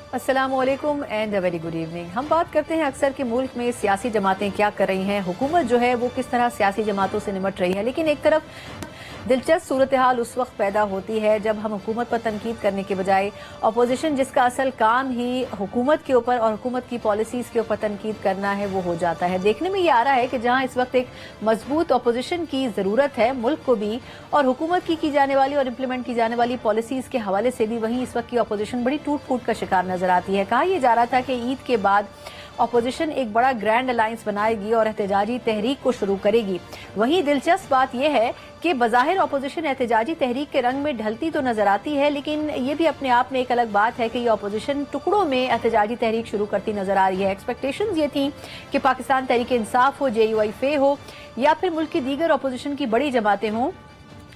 अस्सलामुअलैकुम and a very good evening. हम बात करते हैं अक्सर कि मुल्क में सियासी जमातें क्या कर रही हैं, हुकूमत जो है वो किस तरह सियासी जमातों से निमट रही है। लेकिन एक तरफ दिलचस्प सूरत हाल उस वक्त पैदा होती है जब हम हुकूमत पर तनकीद करने के बजाय अपोजिशन, जिसका असल काम ही हुकूमत के ऊपर और हुकूमत की पॉलिसीज़ के ऊपर तनकीद करना है, वो हो जाता है। देखने में ये आ रहा है कि जहां इस वक्त एक मजबूत अपोजिशन की ज़रूरत है मुल्क को भी, और हुकूमत की जाने वाली और इम्प्लीमेंट की जाने वाली पॉलिसीज़ के हवाले से भी, वहीं इस वक्त की अपोजिशन बड़ी टूट फूट का शिकार नजर आती है। कहा यह जा रहा था कि ईद के बाद अपोजिशन एक बड़ा ग्रैंड अलायंस बनाएगी और एहतजाजी तहरीक को शुरू करेगी। वहीं दिलचस्प बात यह है कि बज़ाहिर अपोजिशन एहतजाजी तहरीक के रंग में ढलती तो नजर आती है, लेकिन ये भी अपने आप में एक अलग बात है कि ये अपोजिशन टुकड़ों में एहतजाजी तहरीक शुरू करती नजर आ रही है। एक्सपेक्टेशंस ये थी कि पाकिस्तान तहरीक इंसाफ हो, JUI हो या फिर मुल्क की दीगर अपोजिशन की बड़ी जमातें हों,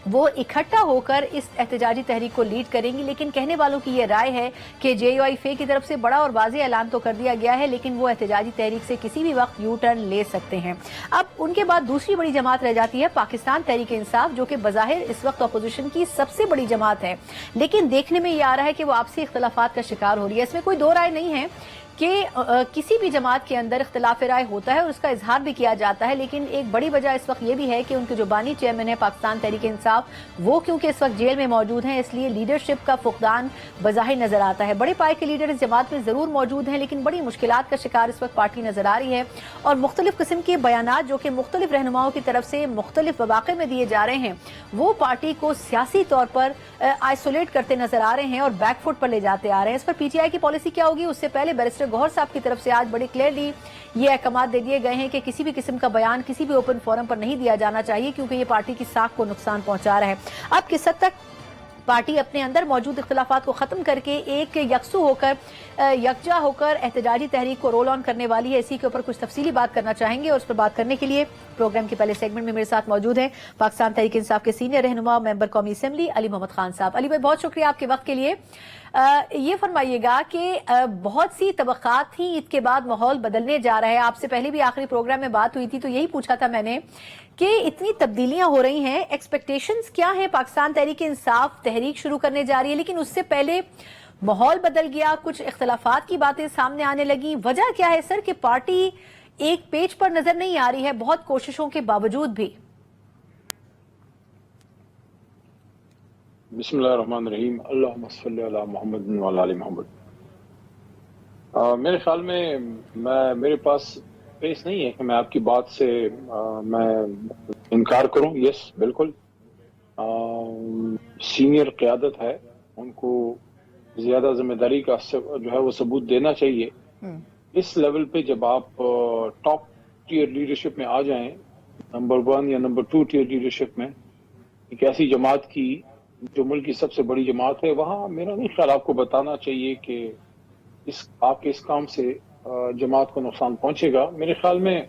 वो इकट्ठा होकर इस एहतजाजी तहरीक को लीड करेंगी। लेकिन कहने वालों की ये राय है कि JUI की तरफ से बड़ा और वाज़ेह ऐलान तो कर दिया गया है, लेकिन वो एहतजाजी तहरीक से किसी भी वक्त यू टर्न ले सकते हैं। अब उनके बाद दूसरी बड़ी जमात रह जाती है पाकिस्तान तहरीक इंसाफ, जो कि बज़ाहिर इस वक्त अपोजिशन की सबसे बड़ी जमात है, लेकिन देखने में ये आ रहा है कि वो आपसी इख्तलाफात का शिकार हो रही है। इसमें कोई दो राय नहीं है कि किसी भी जमात के अंदर इख्तिलाफ राय होता है और उसका इजहार भी किया जाता है, लेकिन एक बड़ी वजह इस वक्त ये भी है कि उनके जो बानी चेयरमैन है पाकिस्तान तहरीक इंसाफ, वो क्योंकि इस वक्त जेल में मौजूद हैं, इसलिए लीडरशिप का फुकदान बज़ाहिर नजर आता है। बड़े पाए के लीडर इस जमात में जरूर मौजूद हैं, लेकिन बड़ी मुश्किलात का शिकार इस वक्त पार्टी नजर आ रही है और मुख्तलिफ किस्म के बयानात जो कि मुख्तलिफ रहनुमाओं की तरफ से मुख्तलिफ मौके में दिए जा रहे हैं, वो पार्टी को सियासी तौर पर आइसोलेट करते नजर आ रहे हैं और बैकफुट पर ले जाते आ रहे हैं। इस पर PTI की पॉलिसी क्या होगी, उससे पहले बैरिस्टर गौहर साहब की तरफ से आज बड़े क्लियरली ये अहकामात दे दिए गए हैं कि किसी भी किस्म का बयान किसी भी ओपन फोरम पर नहीं दिया जाना चाहिए, क्योंकि ये पार्टी की साख को नुकसान पहुंचा रहा है। अब किस हद तक पार्टी अपने अंदर मौजूद इख्तिलाफात को खत्म करके एक यकसू होकर, यकजा होकर एहतजाजी तहरीक को रोल ऑन करने वाली है, इसी के ऊपर कुछ तफसीली बात करना चाहेंगे। और उस पर बात करने के लिए प्रोग्राम के पहले सेगमेंट में मेरे साथ मौजूद हैं पाकिस्तान तहरीक इंसाफ के सीनियर रहनुमा, मेंबर कौमी असेंबली अली मोहम्मद खान साहब। अली भाई, बहुत शुक्रिया आपके वक्त के लिए। ये फरमाइएगा कि बहुत सी तबक़ात थी, ईद के बाद माहौल बदलने जा रहा है। आपसे पहले भी आखिरी प्रोग्राम में बात हुई थी तो यही पूछा था मैंने कि इतनी तब्दीलियां हो रही हैं, एक्सपेक्टेशंस क्या है? पाकिस्तान तहरीक इंसाफ तहरीक शुरू करने जा रही है, लेकिन उससे पहले माहौल बदल गया, कुछ इख्तलाफात की बातें सामने आने लगी। वजह क्या है सर कि पार्टी एक पेज पर नजर नहीं आ रही है बहुत कोशिशों के बावजूद भी? बिस्मिल्लाहिर्रहमानिर्रहीम, अल्लाहुम्मा सल्ली अला मुहम्मद व अला आलि मोहम्मद। मेरे ख्याल में मेरे पास स्पेस नहीं है कि मैं आपकी बात से मैं इनकार करूं। यस, बिल्कुल सीनियर क़यादत है, उनको ज्यादा जिम्मेदारी का जो है वो सबूत देना चाहिए। इस लेवल पे जब आप टॉप टियर लीडरशिप में आ जाएं, नंबर 1 या नंबर 2 टियर लीडरशिप में, एक ऐसी जमात की जो मुल्क की सबसे बड़ी जमात है, वहां मेरा नहीं ख्याल आपको बताना चाहिए कि आपके इस काम से जमात को नुकसान पहुंचेगा। मेरे ख्याल में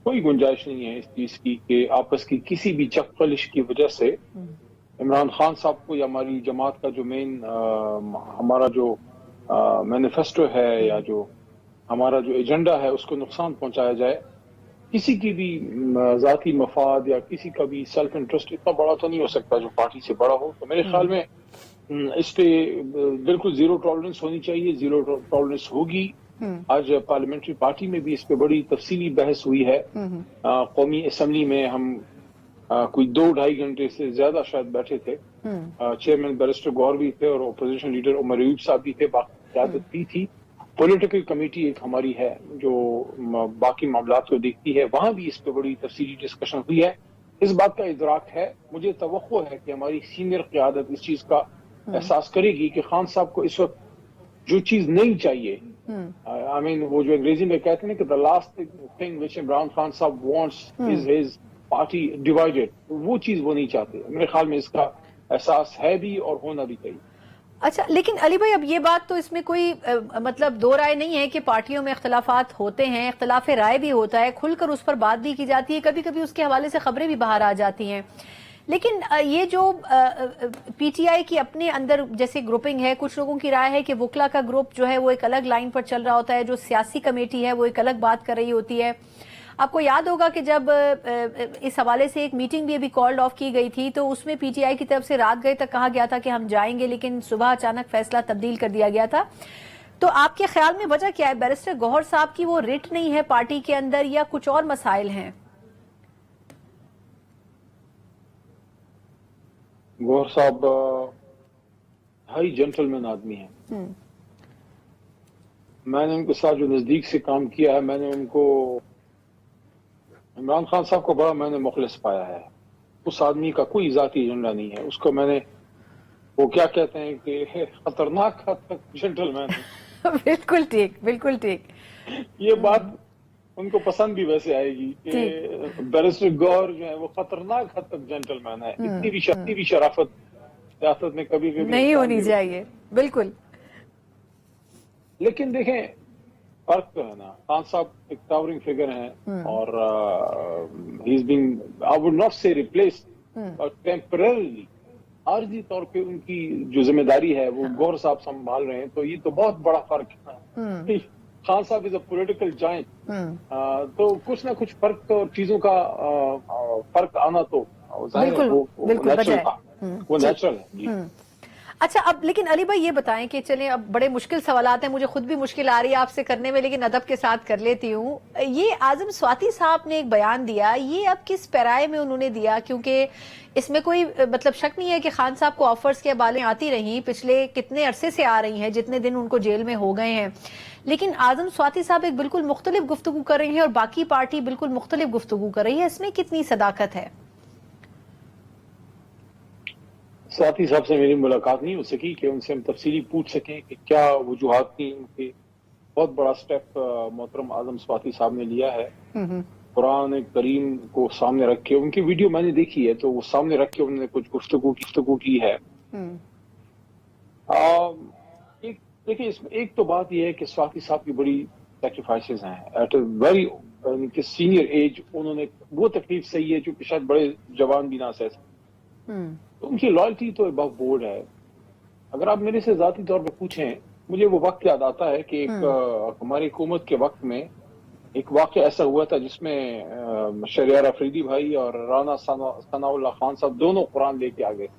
कोई गुंजाइश नहीं है इस चीज की कि आपस की किसी भी चकफलिश की वजह से इमरान खान साहब को या हमारी जमात का जो मेन हमारा जो मैनिफेस्टो है या जो हमारा जो एजेंडा है उसको नुकसान पहुंचाया जाए। किसी की भी जाती मफाद या किसी का भी सेल्फ इंटरेस्ट इतना बड़ा तो नहीं हो सकता जो पार्टी से बड़ा हो। तो मेरे ख्याल में इस पे बिल्कुल जीरो टॉलरेंस होनी चाहिए, जीरो टॉलरेंस होगी। आज पार्लियामेंट्री पार्टी में भी इस पे बड़ी तफसीली बहस हुई है। कौमी असेंबली में हम कोई 2-2.5 घंटे से ज्यादा शायद बैठे थे। चेयरमैन बैरिस्टर गौहर भी थे और अपोजिशन लीडर उमर अयूब साहब भी थे, बाकी क़यादत भी थी। पॉलिटिकल कमेटी एक हमारी है जो बाकी मामलात को देखती है, वहां भी इस पे बड़ी तफसीली डिस्कशन हुई है। इस बात का इदराक है, मुझे तवक्को है कि हमारी सीनियर क़यादत इस चीज का एहसास करेगी कि खान साहब को इस वक्त जो चीज नहीं चाहिए, आई मीन वो जो अंग्रेजी में कहते हैं कि the last thing which Imran Khan साहब wants is his party divided, वो चीज वो नहीं चाहते। मेरे ख्याल में इसका एहसास है भी और होना भी चाहिए। अच्छा, लेकिन अली भाई, अब ये बात तो इसमें कोई मतलब दो राय नहीं है कि पार्टियों में इख्तलाफात होते हैं, इख्तलाफ राय भी होता है, खुलकर उस पर बात भी की जाती है, कभी कभी उसके हवाले से खबरें भी बाहर आ जाती हैं। लेकिन ये जो PTI की अपने अंदर जैसे ग्रुपिंग है, कुछ लोगों की राय है कि वकला का ग्रुप जो है वो एक अलग लाइन पर चल रहा होता है, जो सियासी कमेटी है वो एक अलग बात कर रही होती है। आपको याद होगा कि जब इस हवाले से एक मीटिंग भी अभी कॉल्ड ऑफ की गई थी, तो उसमें पीटीआई की तरफ से रात गए तक कहा गया था कि हम जाएंगे, लेकिन सुबह अचानक फैसला तब्दील कर दिया गया था। तो आपके ख्याल में वजह क्या है? बैरिस्टर गौहर साहब की वो रिट नहीं है पार्टी के अंदर, या कुछ और मसाइल हैं? गौहर साहब हाई जेंटलमैन आदमी हैं। मैंने उनके साथ जो नजदीक से काम किया है, मैंने उनको, इमरान खान साहब को बड़ा मैंने मुखलिस पाया है। उस आदमी का कोई जाती एजेंडा नहीं है। उसको मैंने, वो क्या कहते हैं कि खतरनाक हद तक जेंटलमैन है। बिल्कुल ठीक, बिल्कुल ठीक। ये बात उनको पसंद भी वैसे आएगी कि बैरिस्टर गौहर जो है वो खतरनाक हद तक जेंटलमैन है। इतनी भी शराफत सियासत में कभी कभी नहीं होनी चाहिए। बिल्कुल। लेकिन देखें, फर्क तो है ना। खान साहब एक टावरिंग फिगर हैं और he is being, I would not से रिप्लेस्ड, और टेम्पररीली आर्जी तौर पे उनकी जो जिम्मेदारी है वो गौहर साहब संभाल रहे हैं। तो ये तो बहुत बड़ा फर्क है। खान साहब इज अ पॉलिटिकल जायंट, तो कुछ ना कुछ फर्क और चीजों का फर्क आना तो जाहिर है, वो नेचुरल था, वो नेचुरल है जी। अच्छा, अब लेकिन अली भाई ये बताएं कि चलें, अब बड़े मुश्किल सवालात हैं, मुझे खुद भी मुश्किल आ रही है आपसे करने में, लेकिन अदब के साथ कर लेती हूँ। ये आजम स्वाति साहब ने एक बयान दिया, ये अब किस पैराए में उन्होंने दिया? क्योंकि इसमें कोई मतलब शक नहीं है कि खान साहब को ऑफर्स के बालें आती रही, पिछले कितने अरसे से आ रही हैं, जितने दिन उनको जेल में हो गए हैं, लेकिन आजम स्वाति साहब एक बिल्कुल मुख्तलिफ गुफ्तगू कर रही है और बाकी पार्टी बिल्कुल मुख्तलिफ गुफ्तगू कर रही है। इसमें कितनी सदाकत है? स्वाति साहब से मेरी मुलाकात नहीं हो सकी कि उनसे हम तफसीली पूछ सकें कि क्या वजूहात थी उनके। बहुत बड़ा स्टेप मोहतरम आजम स्वाति साहब ने लिया है। कुरान करीम को सामने रख के, उनकी वीडियो मैंने देखी है, तो वो सामने रख के उन्होंने कुछ गुफ्तगू की है। देखिए, इसमें एक तो बात यह है कि स्वाति साहब की बड़ी सेक्रीफाइसेस हैं। At a very senior age उन्होंने वो तकलीफ सही है जो कि शायद बड़े जवान भी ना सह सकते। तो उनकी लॉयल्टी तो बहुत बोर्ड है। अगर आप मेरे से जाती तौर पर पूछें, मुझे वो वक्त याद आता है कि एक हमारी हुकूमत के वक्त में एक वाक़या ऐसा हुआ था जिसमें शहरियार अफरीदी भाई और राना सनाउल्लाह खान साहब दोनों कुरान लेके आ गए।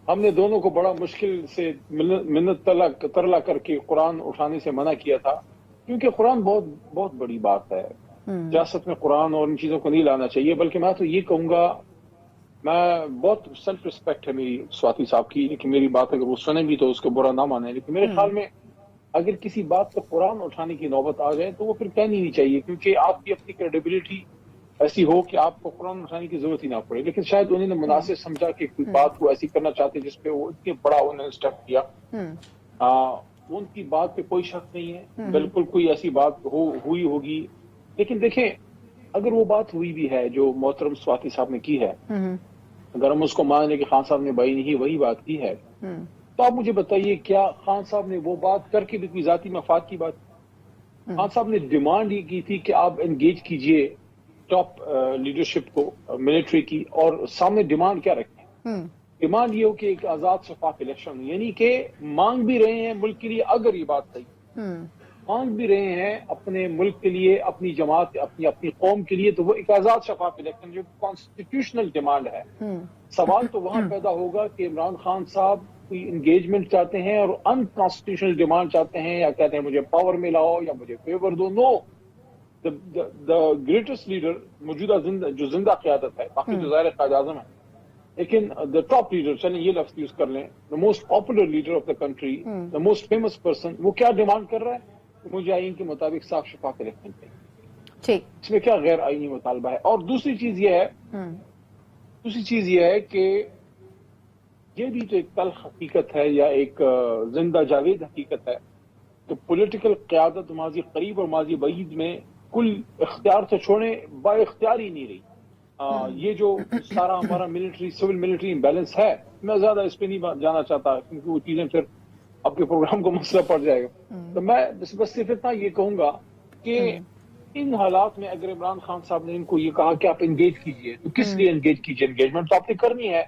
हमने दोनों को बड़ा मुश्किल से मिन्नत तरला करके कुरान उठाने से मना किया था, क्योंकि कुरान बहुत बहुत बड़ी बात है। सियासत में कुरान और इन चीजों को नहीं लाना चाहिए। बल्कि मैं तो ये कहूंगा, मैं बहुत सेल्फ रिस्पेक्ट है मेरी स्वाति साहब की, लेकिन मेरी बात अगर वो सुने भी तो उसको बुरा ना माने। लेकिन मेरे ख्याल में अगर किसी बात पर कुरान उठाने की नौबत आ जाए तो वो फिर कहनी नहीं चाहिए, क्योंकि आपकी अपनी क्रेडिबिलिटी ऐसी हो कि आपको कुरान उठाने की जरूरत ही ना पड़े। लेकिन शायद उन्होंने मुनासिब समझा कि कोई बात को ऐसी करना चाहते जिसपे वो इतने बड़ा उन्होंने स्टेप किया। उनकी बात पे कोई शक नहीं है, बिल्कुल कोई ऐसी बात हुई होगी। लेकिन देखें, अगर वो बात हुई भी है जो मोहतरम स्वाति साहब ने की है, अगर हम उसको मान लें कि खान साहब ने वही बात की है, तो आप मुझे बताइए, क्या खान साहब ने वो बात करके भी कोई जाती मफाद की बात? खान साहब ने डिमांड ये की थी कि आप एंगेज कीजिए टॉप लीडरशिप को मिलिट्री की, और सामने डिमांड क्या रखें? डिमांड ये हो कि एक आजाद शफाफ इलेक्शन, यानी कि मांग भी रहे हैं मुल्क के लिए, अगर ये बात सही मांग भी रहे हैं अपने मुल्क के लिए, अपनी जमात, अपनी कौम के लिए, तो वो एक आजाद शफाफ इलेक्शन जो कॉन्स्टिट्यूशनल डिमांड है। सवाल तो वहां पैदा होगा कि इमरान खान साहब कोई एंगेजमेंट चाहते हैं और अनकॉन्स्टिट्यूशनल डिमांड चाहते हैं, या कहते हैं मुझे पावर में लाओ या मुझे फेवर दो। नो, द ग्रेटेस्ट लीडर मौजूदा जो जिंदा क़यादत है, बाकी जो ज़ाहिर कायद आज़म है, लेकिन द टॉप लीडर, चलें ये लफ्ज यूज कर लें, the most popular leader of the country, the most famous person, वो क्या डिमांड कर रहा है? मुझे आईन के मुताबिक साफ शफाफ इलेक्शन चाहिए। इसमें क्या गैर आईनी मुतालबा है? और दूसरी चीज यह है कि ये भी तो एक तल्ख हकीकत है या एक जिंदा जावेद हकीकत है, तो पॉलिटिकल क़यादत माजी करीब और माजी बईद में कुल इख्तियार से छोड़े बाइख्तियार ही नहीं रही। ये जो सारा हमारा सिविल मिलिट्री इम्बैलेंस है, मैं ज्यादा इस पर नहीं जाना चाहता, क्योंकि वो चीजें फिर आपके प्रोग्राम को मसला पड़ जाएगा। तो मैं बस सिर्फ इतना ये कहूंगा कि इन हालात में अगर इमरान खान साहब ने इनको ये कहा कि आप एंगेज कीजिए, तो किस लिए एंगेज कीजिए? एंगेजमेंट तो आपने करनी है,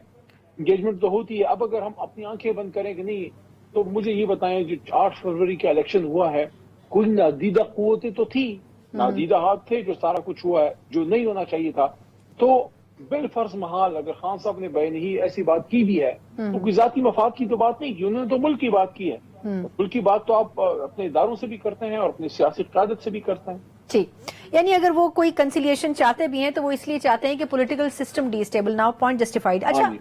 एंगेजमेंट तो होती है। अब अगर हम अपनी आंखें बंद करें कि नहीं, तो मुझे ये बताएं, जो 8 फरवरी का इलेक्शन हुआ है, कोई नादीदा कुव्वतें तो थी नादीदा हाथ थे जो सारा कुछ हुआ है जो नहीं होना चाहिए था। तो बिलफर्ज महाल अगर खान साहब ने बैन ही ऐसी बात की भी है तो कोई जाती मफाद की तो बात नहीं की, उन्होंने तो मुल्क की बात की है। मुल्क की बात तो आप अपने इदारों से भी करते हैं और अपनी सियासी क़यादत से भी करते हैं। ठीक, यानी अगर वो कोई कंसिलिएशन चाहते भी हैं तो वो इसलिए चाहते हैं कि political system destable now, point justified. अच्छा,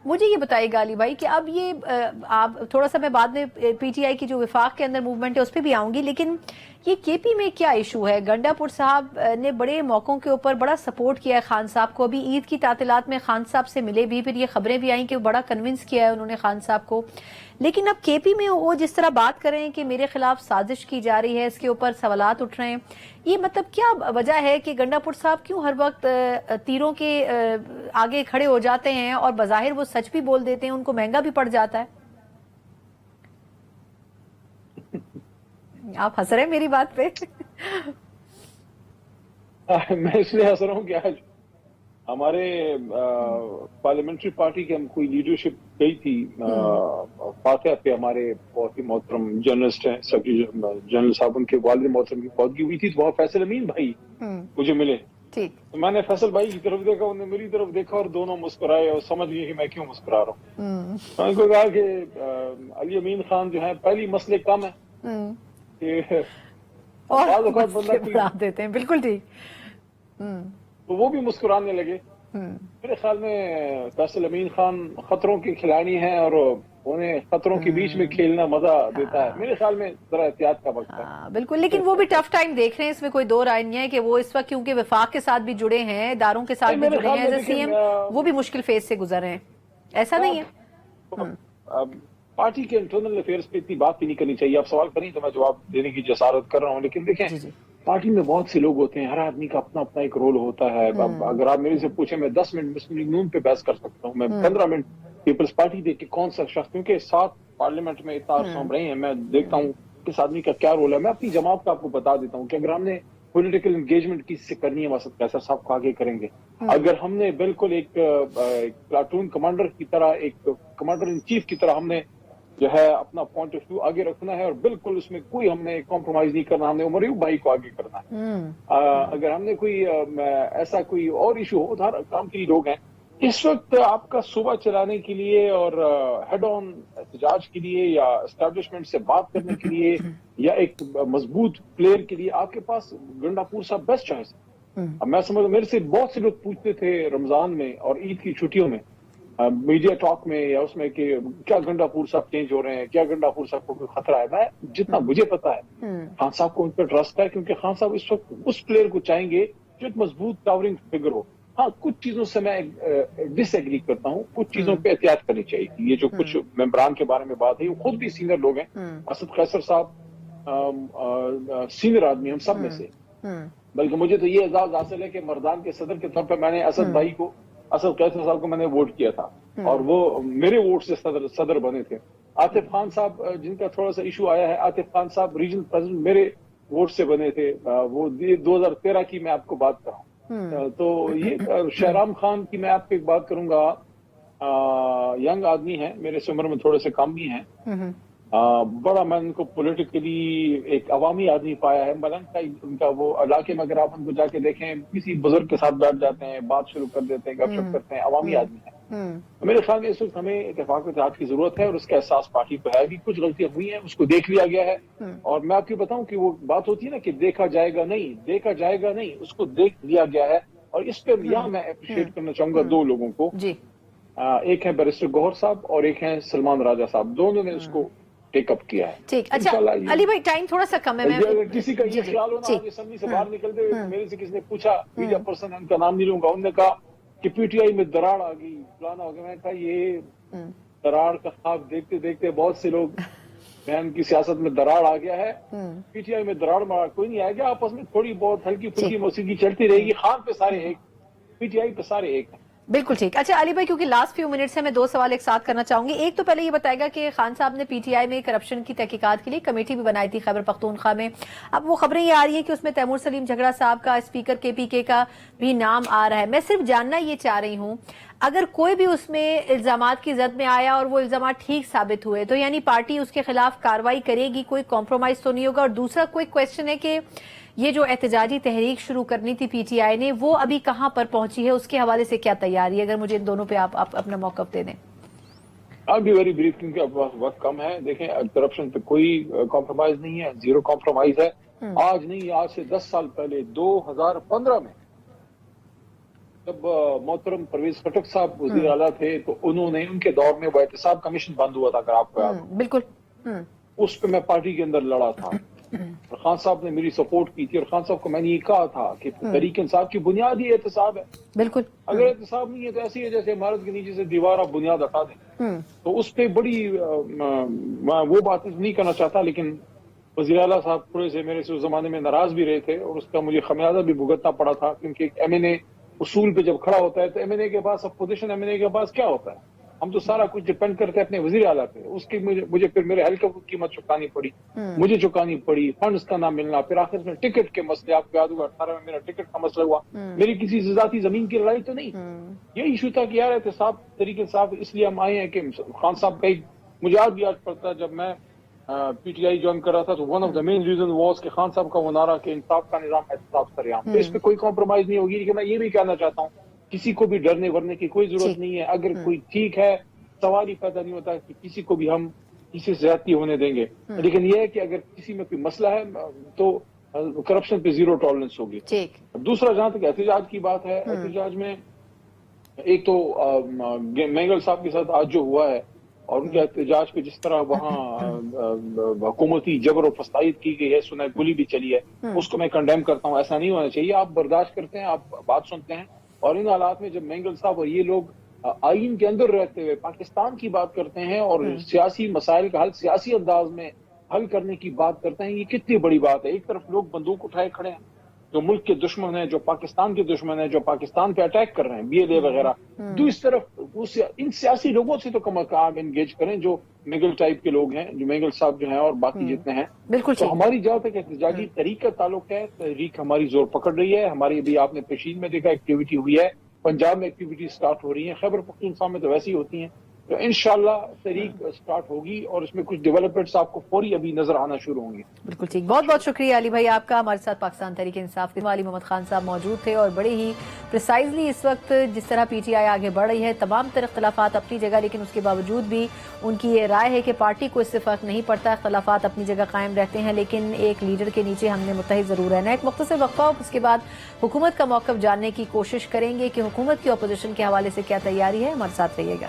मुझे ये बताइएगा अली भाई कि अब ये आप थोड़ा सा, मैं बाद में पीटीआई की जो विफाक के अंदर मूवमेंट है उस पर भी आऊंगी, लेकिन ये केपी में क्या इशू है? गंडापुर साहब ने बड़े मौकों के ऊपर बड़ा सपोर्ट किया है खान साहब को, अभी ईद की तातीलात में खान साहब से मिले भी, फिर ये खबरें भी आई कि बड़ा कन्विंस किया है उन्होंने खान साहब को, लेकिन अब केपी में वो जिस तरह बात कर रहे हैं कि मेरे खिलाफ साजिश की जा रही है, इसके ऊपर सवालात उठ रहे हैं, ये मतलब क्या वजह है कि गंडापुर साहब क्यों हर वक्त तीरों के आगे खड़े हो जाते हैं और बज़ाहिर वो सच भी बोल देते हैं, उनको महंगा भी पड़ जाता है? आप हंस रहे हैं मेरी बात पे? मैं इसलिए हंस रहा हूँ कि आज हमारे पार्लियामेंट्री पार्टी की हम कोई लीडरशिप गई थी फातिहा पे, हमारे बहुत ही मोहतरम जर्नलिस्ट हैं सेक्रेटरी जनरल साहब, उनके वालिद मोहतरम की फौतगी हुई थी, तो वहाँ फैसल अमीन भाई मुझे मिले। ठीक, तो मैंने फैसल भाई की तरफ देखा, उन्होंने मेरी तरफ देखा और दोनों मुस्कुराए और समझ गए कि मैं क्यों मुस्कुरा रहा हूँ। तो उनको कहा कि अली अमीन खान जो है पहली मसले कम है कि और बढ़ा देते हैं, बिल्कुल ठीक। तो वो भी मुस्कुराने लगे। मेरे ख्याल में फैसल अमीन खान खतरों के खिलाड़ी हैं और उन्हें खतरों के बीच में खेलना मजा देता है। मेरे ख्याल में जरा एहतियात का वक्त है। बिल्कुल, लेकिन वो भी टफ टाइम देख रहे हैं, इसमें कोई दो राय नहीं है कि वो इस वक्त क्योंकि विफाक के साथ भी जुड़े हैं, इदारों के साथ भी जुड़े हैं एज ए सीएम, वो भी मुश्किल फेज से गुजर रहे हैं, ऐसा नहीं है? पार्टी के इंटरनल अफेयर्स पे इतनी बात भी नहीं करनी चाहिए। आप सवाल करें तो मैं जवाब देने की जसारत कर रहा हूँ, लेकिन देखें पार्टी में बहुत से लोग होते हैं, हर आदमी का अपना अपना एक रोल होता है। अगर आप मेरे से पूछे, मैं 10 मिनट मुस्लिम लीग नून पे बहस कर सकता हूँ, मैं 15 मिनट पीपल्स पार्टी देख के कौन सा शख्स, क्योंकि 7 पार्लियामेंट में इतना अर्सा रहे हैं, मैं देखता हूँ किस आदमी का क्या रोल है। मैं अपनी जमात का आपको बता देता हूँ कि अगर हमने पॉलिटिकल एंगेजमेंट किससे करनी है, मसद कैसर साहब को आगे करेंगे। अगर हमने बिल्कुल एक प्लाटून कमांडर की तरह, एक कमांडर इन चीफ की तरह हमने जो है अपना पॉइंट ऑफ व्यू आगे रखना है और बिल्कुल उसमें कोई हमने कॉम्प्रोमाइज नहीं करना, हमने उमर भाई को आगे करना है। अगर हमने कोई ऐसा कोई और इशू हो, उधर काम के लिए लोग हैं इस वक्त आपका सुबह चलाने के लिए और हेड ऑन एहतजाज के लिए या एस्टैब्लिशमेंट से बात करने के लिए या एक मजबूत प्लेयर के लिए आपके पास गंडापुर साहब बेस्ट चॉइस है। अब मैं समझ, मेरे से बहुत से लोग पूछते थे रमजान में और ईद की छुट्टियों में मीडिया टॉक में या उसमें कि क्या गंडापुर साहब चेंज हो रहे हैं, क्या गंडापुर साहब को कोई खतरा है। मैं जितना मुझे पता है खान साहब को उन पर ट्रस्ट है, क्योंकि खान साहब इस वक्त उस प्लेयर को चाहेंगे जो एक मजबूत टावरिंग फिगर हो। हाँ, कुछ चीजों से मैं डिसएग्री करता हूँ, कुछ चीजों पे एहतियात करनी चाहिए। ये जो कुछ मेंबरान के बारे में बात है, वो खुद भी सीनियर लोग हैं। असद कैसर साहब सीनियर आदमी हम सब में से, बल्कि मुझे तो ये एजाज हासिल है कि मर्दान के सदर के तौर पर मैंने असद भाई को, असद कैसर साहब को मैंने वोट किया था और वो मेरे वोट से सदर बने थे। आतिफ खान साहब जिनका थोड़ा सा इशू आया है, आतिफ खान साहब रीजनल प्रेसिडेंट मेरे वोट से बने थे। वो 2013 की मैं आपको बात कर रहा हूँ। तो ये शहराम खान की मैं आपको एक बात करूंगा, यंग आदमी है, मेरे से उम्र में थोड़े से कम भी हैं। बड़ा मैं उनको पॉलिटिकली एक अवामी आदमी पाया है। मलंग का उनका वो इलाके में अगर आप उनको जाके देखें, किसी बुजुर्ग के साथ बैठ जाते हैं, बात शुरू कर देते हैं, गपशप करते हैं, अवामी आदमी है। तो मेरे ख्याल में इस वक्त हमें इत्तेफाक इत्तेहाद की जरूरत है और उसका एहसास पार्टी को है भी। कुछ गलतियां हुई हैं, उसको देख लिया गया है और मैं आपको बताऊं कि वो बात होती है ना कि देखा जाएगा नहीं, उसको देख लिया गया है। और इस पे यहाँ मैं अप्रिशिएट करना चाहूंगा दो लोगों को जी। एक है बैरिस्टर गौहर साहब और एक है सलमान राजा साहब, दोनों ने उसको टेकअप किया है। ठीक, अच्छा अली भाई टाइम थोड़ा सा कम है, मैं किसी का ये ख्याल होना आगे असम्बली से बाहर निकलते हुए मेरे से किसी ने पूछा, मीडिया पर्सन, उनका नाम नहीं लूंगा, उन्होंने कहा कि पीटीआई में दरार आ गई, फलाना हो गया। मैंने कहा ये दरार का ख्वाब देखते देखते बहुत से लोग, बहन की सियासत में दरार आ गया है, पीटीआई में दरार मारा कोई नहीं आएगा, आपस में थोड़ी बहुत हल्की फुल्की मौसीकी चलती रहेगी। खान पे सारे एक, पीटीआई पे सारे एक। बिल्कुल ठीक। अच्छा अली भाई, क्योंकि लास्ट फ्यू मिनट्स है, मैं दो सवाल एक साथ करना चाहूंगी। एक तो पहले ये बताएगा कि खान साहब ने पीटीआई में करप्शन की तहकीकात के लिए कमेटी भी बनाई थी खैबर पख्तूनख्वा में। अब वो खबरें ये आ रही है कि उसमें तैमूर सलीम झगड़ा साहब का, स्पीकर केपीके का भी नाम आ रहा है। मैं सिर्फ जानना ये चाह रही हूँ, अगर कोई भी उसमें इल्जामात की जद में आया और वो इल्जामात ठीक साबित हुए तो यानी पार्टी उसके खिलाफ कार्रवाई करेगी, कोई कॉम्प्रोमाइज तो नहीं होगा। और दूसरा कोई क्वेश्चन है कि یہ جو احتجاجی تحریک شروع کرنی تھی پی ٹی آئی نے وہ ابھی کہاں پر پہنچی ہے، اس کے حوالے سے کیا تیاری ہے؟ اگر مجھے ان دونوں پہ آپ اپنا موقف دے دیں۔ آپ بھی ویری بریف کیونکہ اب وقت کم ہے۔ دیکھیں کرپشن پہ کوئی کمپرومائز نہیں ہے، زیرو کمپرومائز ہے۔ آج نہیں، آج سے 10 سال پہلے 2015 میں جب محترم پرویز خٹک صاحب وزیر اعلیٰ تھے تو انہوں نے، ان کے دور میں وہ احتساب کمیشن بند ہوا تھا، اگر آپ کو یاد ہو۔ بالکل۔ اس پہ میں پارٹی کے اندر لڑا تھا اور خان صاحب نے میری سپورٹ کی تھی، اور خان صاحب کو میں نے یہ کہا تھا کہ تحریک انصاف کی بنیاد ہی احتساب ہے۔ بالکل۔ اگر احتساب نہیں ہے تو ایسی ہے جیسے عمارت کے نیچے سے دیوار آپ بنیاد ہٹا دیں۔ تو اس پہ بڑی میں وہ بات نہیں کرنا چاہتا، لیکن وزیر اعلیٰ صاحب تھوڑے سے میرے سے اس زمانے میں ناراض بھی رہے تھے، اور اس کا مجھے خمیازہ بھی بھگتنا پڑا تھا، کیونکہ ایم این اے اصول پہ جب کھڑا ہوتا ہے تو ایم این اے کے پاس اپوزیشن ایم این اے کے پاس کیا ہوتا ہے؟ ہم تو سارا کچھ ڈیپینڈ کرتے ہیں اپنے وزیر اعلیٰ پہ۔ اس کی مجھے پھر میرے ہیلتھ کی قیمت چکانی پڑی، مجھے چکانی پڑی، فنڈز کا نہ ملنا، پھر آخر میں ٹکٹ کے مسئلے، آپ کو یاد ہوگا 18 میں میرا ٹکٹ کا مسئلہ ہوا۔ میری کسی ذاتی زمین کی لڑائی تو نہیں، یہ ایشو تھا کہ یار احتساب طریقے صاحب اس لیے ہم آئے ہیں کہ خان صاحب کا مجھے آج بھی یاد پڑتا ہے جب میں پی ٹی آئی جوائن کر رہا تھا تو one of the main reason was کہ خان صاحب کا وہ نعرہ کہ انصاف کا نظام احتساب سریعام۔ تو اس پہ کوئی کمپرومائز نہیں ہوگی، لیکن میں یہ بھی کہنا چاہتا ہوں کسی کو بھی ڈرنے ورنے کی کوئی ضرورت نہیں ہے۔ اگر کوئی ٹھیک ہے، سوال ہی پیدا نہیں ہوتا کہ کسی کو بھی ہم کسی سے زیادتی ہونے دیں گے، لیکن یہ ہے کہ اگر کسی میں کوئی مسئلہ ہے تو کرپشن پہ زیرو ٹالرنس ہوگی۔ دوسرا جہاں تک احتجاج کی بات ہے، احتجاج میں ایک تو مینگل صاحب کے ساتھ آج جو ہوا ہے اور ان کے احتجاج پہ جس طرح وہاں حکومتی جبر و فساد کی گئی ہے، سنائی گولی بھی چلی ہے، اس کو میں کنڈیم کرتا ہوں۔ ایسا نہیں ہونا چاہیے۔ آپ برداشت کرتے ہیں، آپ بات سنتے ہیں، اور ان حالات میں جب مینگل صاحب اور یہ لوگ آئین کے اندر رہتے ہوئے پاکستان کی بات کرتے ہیں اور سیاسی مسائل کا حل سیاسی انداز میں حل کرنے کی بات کرتے ہیں، یہ کتنی بڑی بات ہے۔ ایک طرف لوگ بندوق اٹھائے کھڑے ہیں جو ملک کے دشمن ہیں، جو پاکستان کے دشمن ہیں، جو پاکستان پہ اٹیک کر رہے ہیں، بی ایل اے وغیرہ۔ دوسری طرف ان سیاسی لوگوں سے تو کم از کم انگیج کریں جو میگل ٹائپ کے لوگ ہیں، جو میگل صاحب جو ہیں اور باقی جتنے ہیں۔ تو ہماری جہاں تک احتجاجی تحریک کا تعلق ہے، تحریک ہماری زور پکڑ رہی ہے۔ ہماری ابھی آپ نے پیشین میں دیکھا ایکٹیویٹی ہوئی ہے، پنجاب میں ایکٹیویٹی سٹارٹ ہو رہی ہیں، خیبر پختونخوا میں تو ویسی ہوتی ہیں۔ تو انشاءاللہ تحریک سٹارٹ ہوگی اور اس میں کچھ ڈیولپمنٹس آپ کو فوری ابھی نظر آنا شروع ہوں گی۔ بالکل ٹھیک، بہت بہت شکریہ علی بھائی آپ کا۔ ہمارے ساتھ پاکستان تحریک انصاف کے علی محمد خان صاحب موجود تھے، اور بڑے ہی پریسائزلی اس وقت جس طرح پی ٹی آئی آگے بڑھ رہی ہے، تمام تر اختلافات اپنی جگہ، لیکن اس کے باوجود بھی ان کی یہ رائے ہے کہ پارٹی کو اس سے فرق نہیں پڑتا، اختلافات اپنی جگہ قائم رہتے ہیں، لیکن ایک لیڈر کے نیچے ہم نے متحد ضرور رہنا ہے۔ ایک مختصر وقفہ، اس کے بعد حکومت کا موقف جاننے کی کوشش کریں گے کہ حکومت کی اپوزیشن کے حوالے سے کیا تیاری ہے۔ ہمارے ساتھ رہیے گا۔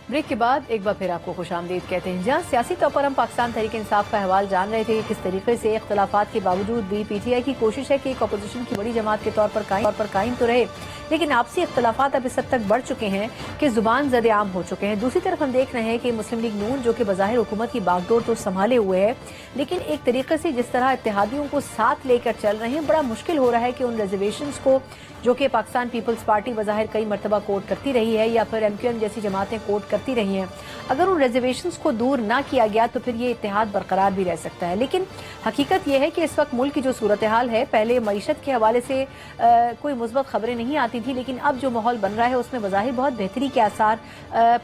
بریک کے بعد ایک بار پھر آپ کو خوش آمدید کہتے ہیں۔ جہاں سیاسی طور پر ہم پاکستان تحریک انصاف کا احوال جان رہے تھے کہ کس طریقے سے اختلافات کے باوجود بھی پی ٹی آئی کی کوشش ہے کہ ایک اپوزیشن کی بڑی جماعت کے طور پر قائم تو رہے، لیکن آپسی اختلافات اب اس حد تک بڑھ چکے ہیں کہ زبان زد عام ہو چکے ہیں۔ دوسری طرف ہم دیکھ رہے ہیں کہ مسلم لیگ نون جو کہ بظاہر حکومت کی باغ ڈور تو سنبھالے ہوئے ہے، لیکن ایک طریقے سے جس طرح اتحادیوں کو ساتھ لے کر چل رہے ہیں، بڑا مشکل ہو رہا ہے کہ ان ریزرویشنز کو جو کہ پاکستان پیپلز پارٹی بظاہر کئی مرتبہ کوٹ کرتی رہی ہے یا پھر ایم کیو ایم جیسی جماعتیں کوٹ کرتی رہی ہیں، اگر ان ریزرویشنز کو دور نہ کیا گیا تو پھر یہ اتحاد برقرار بھی رہ سکتا ہے۔ لیکن حقیقت یہ ہے کہ اس وقت ملک کی جو صورتحال ہے، پہلے معیشت کے حوالے سے کوئی مثبت خبریں نہیں آتی تھی، لیکن اب جو ماحول بن رہا ہے اس میں بظاہر بہت بہتری کے آثار